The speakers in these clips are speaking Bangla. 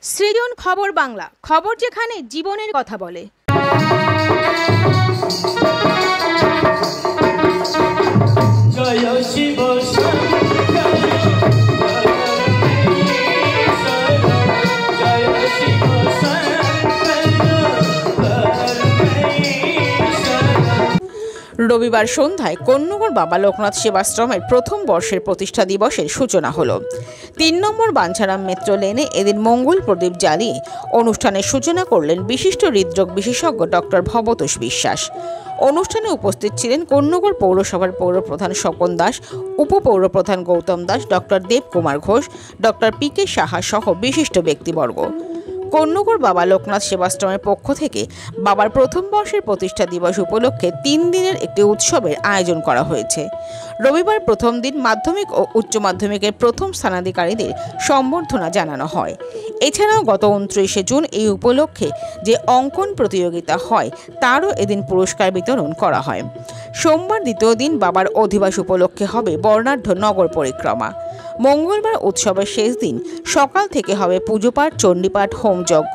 সৃজন খবর বাংলা, খবর যেখানে জীবনের কথা বলে। রবিবার সন্ধ্যায় কোন্নগর বাবা লোকনাথ সেবাশ্রমের প্রথম বর্ষের প্রতিষ্ঠা দিবসের সূচনা হলো। ৩ নম্বর বাঞ্ছারাম মেট্রো লেনে এদিন মঙ্গল প্রদীপ জ্বালিয়ে অনুষ্ঠানের সূচনা করলেন বিশিষ্ট হৃদরোগ বিশেষজ্ঞ ডক্টর ভবতোষ বিশ্বাস। অনুষ্ঠানে উপস্থিত ছিলেন কোন্নগর পৌরসভার পৌরপ্রধান স্বপন দাস, উপপৌরপ্রধান Gautam Das, doctor Debkumar Ghosh, doctor P K. Saha সহ বিশিষ্ট ব্যক্তিবর্গ। কোন্নগর বাবা লোকনাথ সেবাশ্রমের পক্ষ থেকে বাবার প্রথম বর্ষের প্রতিষ্ঠা দিবস উপলক্ষে 3 দিনের একটি উৎসবের আয়োজন করা হয়েছে। রবিবার প্রথম দিন মাধ্যমিক ও উচ্চ মাধ্যমিকের প্রথম স্থানাধিকারীদের সম্বর্ধনা জানানো হয়। এছাড়াও গত 29শে জুন এই উপলক্ষে যে অঙ্কন প্রতিযোগিতা হয় তারও এদিন পুরস্কার বিতরণ করা হয়। সোমবার দ্বিতীয় দিন বাবার অধিবাস উপলক্ষে হবে বর্ণাঢ্য নগর পরিক্রমা। মঙ্গলবার উৎসবের শেষ দিন সকাল থেকে হবে পুজোপাঠ, চণ্ডীপাঠ, হোমযজ্ঞ,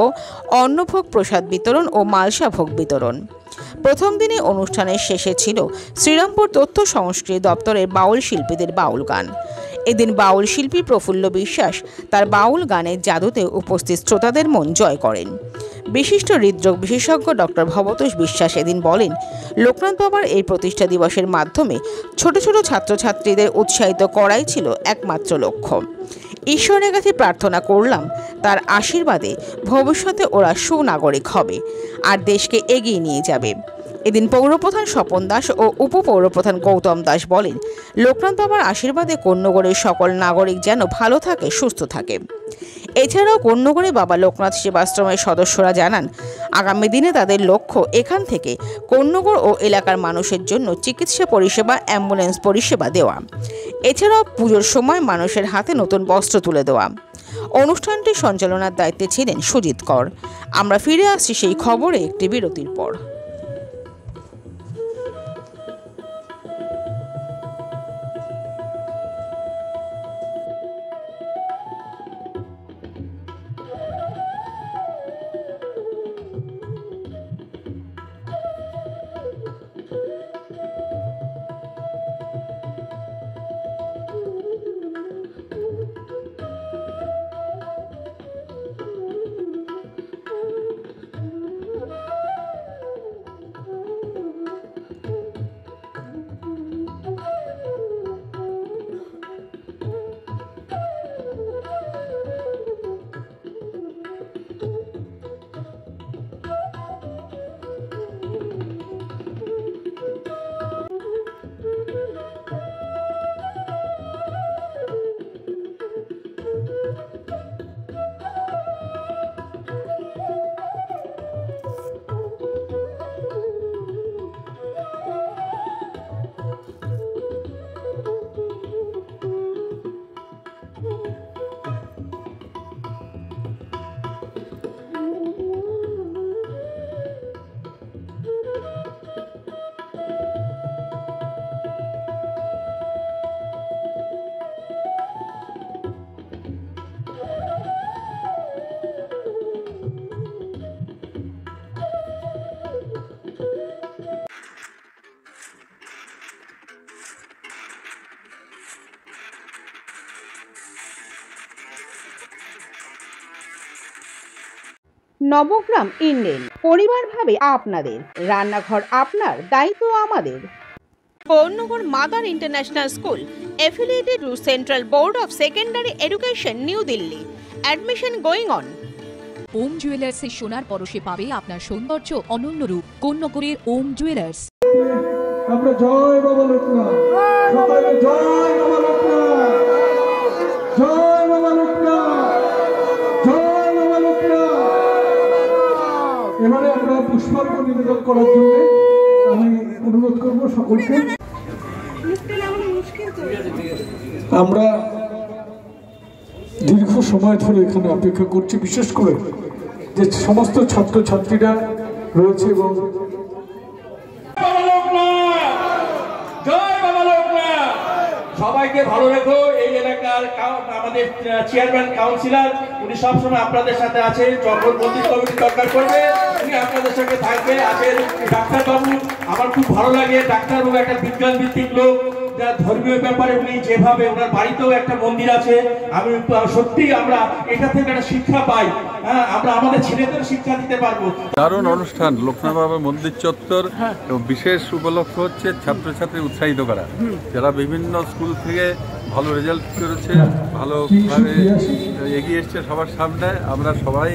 অন্নভোগ প্রসাদ বিতরণ ও মালসা ভোগ বিতরণ। প্রথম দিনে অনুষ্ঠানের শেষে ছিল শ্রীরামপুর তথ্য সংস্কৃতি দপ্তরের বাউল শিল্পীদের বাউল গান। এদিন বাউল শিল্পী প্রফুল্ল বিশ্বাস তার বাউল গানের জাদুতে উপস্থিত শ্রোতাদের মন জয় করেন। বিশিষ্ট হৃদরোগ বিশেষজ্ঞ ডক্টর ভবতোষ বিশ্বাস এদিন বলেন, লোকনাথ বাবার এই প্রতিষ্ঠা দিবসের মাধ্যমে ছোট ছোট ছাত্রছাত্রীদের উৎসাহিত করাই ছিল একমাত্র লক্ষ্য। ঈশ্বরের কাছে প্রার্থনা করলাম তার আশীর্বাদে ভবিষ্যতে ওরা সুনাগরিক হবে আর দেশকে এগিয়ে নিয়ে যাবে। এদিন পৌরপ্রধান স্বপন দাস ও উপপৌরপ্রধান গৌতম দাস বলেন, লোকনাথ বাবার আশীর্বাদে কোন্নগরের সকল নাগরিক যেন ভালো থাকে, সুস্থ থাকে। এছাড়াও কোন্নগরে বাবা লোকনাথ সেবাশ্রমের সদস্যরা জানান, আগামী দিনে তাদের লক্ষ্য এখান থেকে কোন্নগর ও এলাকার মানুষের জন্য চিকিৎসা পরিষেবা, অ্যাম্বুলেন্স পরিষেবা দেওয়া। এছাড়াও পুজোর সময় মানুষের হাতে নতুন বস্ত্র তুলে দেওয়া। অনুষ্ঠানটি সঞ্চালনার দায়িত্বে ছিলেন সুজিত কর। আমরা ফিরে আসছি সেই খবরে একটি বিরতির পর। নবগ্রাম ইন্ডেন পরিবার ভাবে আপনাদের, রান্নাঘর আপনার, দায়িত্ব আমাদের। Konnagar mother international school affiliated to Central Board of Secondary Education, New Delhi. Admission going on. ওম জুয়েলার্সের সোনার পরশে পাবে আপনার সৌন্দর্য অনন্য রূপ। কোন্নগরের ওম জুয়েলার্স। আমরা জয় বাবা লোকনাথ, সকলে জয় বাবা লোকনাথ, জয় বাবা লোকনাথ, জয় বাবা লোকনাথ। এবারে আমরা পুষ্পার্ঘ্য নিবেদন করার জন্য আমি অনুরোধ করব সকলকে। আমরা দীর্ঘ সময় ধরে এখানে অপেক্ষা করছি, বিশেষ করে যে সমস্ত ছাত্রছাত্রীরা রয়েছে এবং সবাইকে ভালো রেখো। এই এলাকার আমাদের চেয়ারম্যান কাউন্সিলর উনি সবসময় আপনাদের সাথে আছেন, যখন মন্দির কমিটি দরকার করবে উনি আপনাদের সঙ্গে থাকবে। আছেন ডাক্তারবাবু, আমার খুব ভালো লাগে, ডাক্তারবাবু একটা বিজ্ঞান ভিত্তিক লোক, ধর্মীয় ব্যাপারে উনি যেভাবে, ওনার বাড়িতেও একটা মন্দির আছে, আমি সত্যি আমরা এটা থেকে একটা শিক্ষা পাই। হ্যাঁ, আমরা আমাদের ছেলেদের শিক্ষা দিতে পারবো। দারুণ অনুষ্ঠান লোকনাথ বাবা মন্দির চত্বর। বিশেষ উপলক্ষ হচ্ছে ছাত্রছাত্রী উৎসাহিত করা, যারা বিভিন্ন স্কুল থেকে ভালো রেজাল্ট করেছে, ভালোভাবে এগিয়ে এসছে সবার সামনে। আমরা সবাই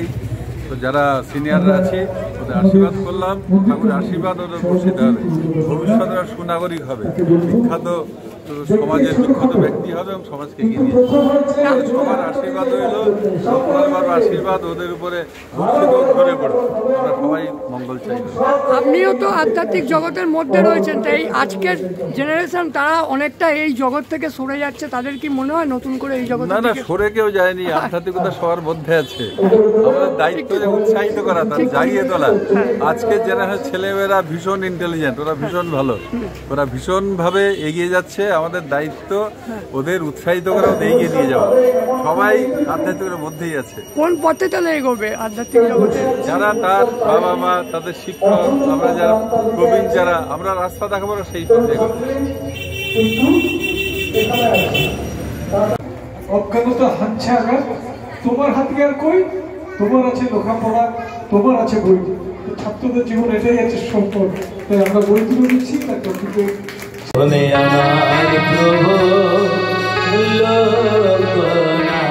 যারা সিনিয়ররা আছি ওদের আশীর্বাদ করলাম, ঠাকুরের আশীর্বাদ ওদের বসিতে হবে, ভবিষ্যতে সুনাগরিক হবে, বিখ্যাত সমাজের বিখ্যাত ব্যক্তি হবে এবং সমাজকে এগিয়ে নিয়ে যাবে। সবার আশীর্বাদ রইল, সবার আশীর্বাদ ওদের উপরে বর্ষিত ধরে পড়বে। আমরা সবাই মঙ্গল চাই। আপনিও তো আধ্যাত্মিক জগতের মধ্যে রয়েছেন, তাই আজকের জেনারেশন তারা অনেকটা এই জগৎ থেকে সরে যাচ্ছে, তাদের কি মনে হয় নতুন করে এই জগৎ? না, সরে কেউ যায়নি, আধ্যাত্মিকতা সবার মধ্যে আছে। আমাদের দায়িত্ব যে উৎসাহিত করা, তার জাগিয়ে তোলা। আজকের জেনারেশন ছেলেমেয়েরা ভীষণ ইন্টেলিজেন্ট, ওরা ভীষণ ভালো, ওরা ভীষণভাবে এগিয়ে যাচ্ছে। আমাদের দায়িত্ব ওদের উৎসাহিত করা, ওদের এগিয়ে নিয়ে যাওয়া। সবাই আধ্যাত্মিকের মধ্যেই আছে। কোন পথে চলে এগোবে আধ্যাত্মিক জগতে? যারা তার বাবা মা, তাদের শিক্ষক, আমরা যারা প্রবীণ, যারা আমরা রাস্তা দেখাবো সেই পথে এগোবে। অজ্ঞানতা হাতছে আঘাত, তোমার হাত আর কই, তোমার আছে লেখাপড়া, তোমার আছে বই। ছাত্রদের জীবন এটাই আছে সম্পদ, তাই আমরা বই তুলে দিচ্ছি। তার কর্তৃত্ব আমার প্রভু লোকনাথ।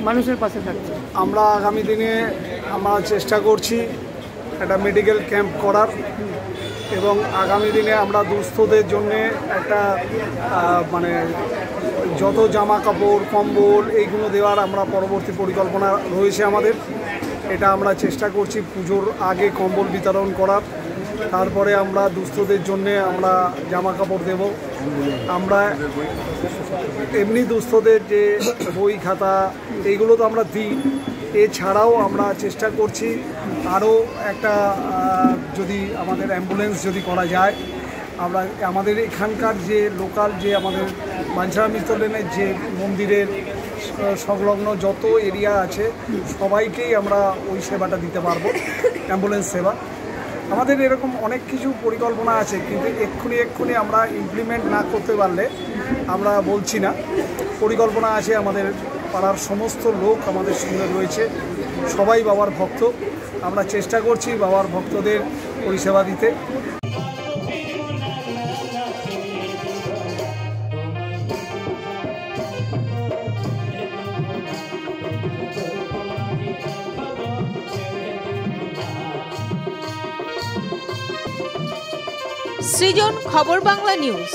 মানুষের পাশে থাকছে। আমরা আগামী দিনে আমরা চেষ্টা করছি একটা মেডিকেল ক্যাম্প করার, এবং আগামী দিনে আমরা দুস্থদের জন্যে একটা মানে যত জামা কাপড় কম্বল এইগুলো দেওয়ার আমরা পরবর্তী পরিকল্পনা রয়েছে আমাদের। এটা আমরা চেষ্টা করছি পুজোর আগে কম্বল বিতরণ করার, তারপরে আমরা দুস্থদের জন্যে আমরা জামা কাপড় দেব। আমরা এমনি দুস্থদের যে বই খাতা এইগুলো তো আমরা দিই, এছাড়াও আমরা চেষ্টা করছি আরও একটা যদি আমাদের অ্যাম্বুলেন্স যদি করা যায়, আমরা আমাদের এখানকার যে লোকাল যে আমাদের বাঞ্ছারাম মিত্র লেনের যে মন্দিরের সংলগ্ন যত এরিয়া আছে সবাইকেই আমরা ওই সেবাটা দিতে পারবো, অ্যাম্বুলেন্স সেবা। আমাদের এরকম অনেক কিছু পরিকল্পনা আছে, কিন্তু এক্ষুনি আমরা ইমপ্লিমেন্ট না করতে পারলে আমরা বলছি না। পরিকল্পনা আছে, আমাদের পাড়ার সমস্ত লোক আমাদের সঙ্গে রয়েছে, সবাই বাবার ভক্ত। আমরা চেষ্টা করছি বাবার ভক্তদের পরিষেবা দিতে। সৃজন, খবর বাংলা নিউজ।